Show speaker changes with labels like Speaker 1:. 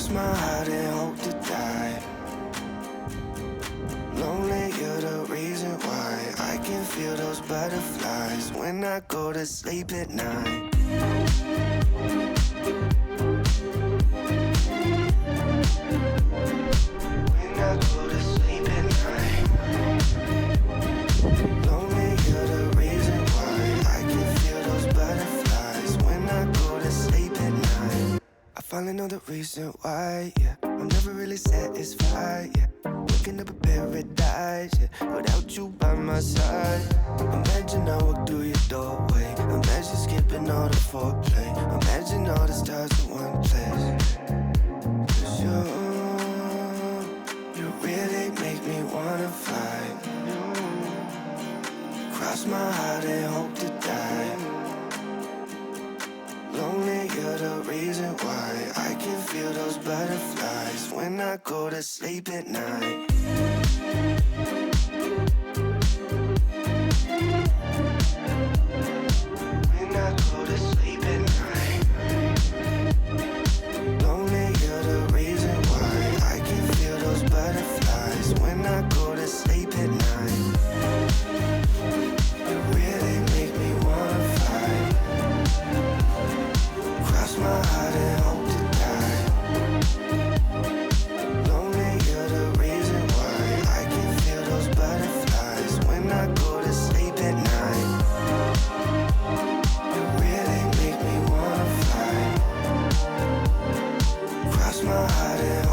Speaker 1: Cross my heart and hope to die. Lonely, you're the reason why I can feel those butterflies when I go to sleep at night. When I go to sleep at night. Lonely, you're the reason why I can feel those butterflies when I go to sleep at night. I finally know the reason why, yeah. I'm never really satisfied, yeah. Waking up in paradise, yeah, without you by my side. Imagine I walk through your doorway. Imagine skipping all the foreplay. Imagine all the stars in one place. 'Cause you really make me wanna fly. Cross my heart and hope to die. Lonely, you're the reason why I can feel those butterflies when I go to sleep at night. When I go to sleep at night. Lonely, you're the reason why I can feel those butterflies when I go to sleep at night. You really make me wanna fly. Cross my heart and hope to die. Lonely, you're the reason why I can feel those butterflies when I go to sleep at night. You really make me wanna fly. Cross my heart and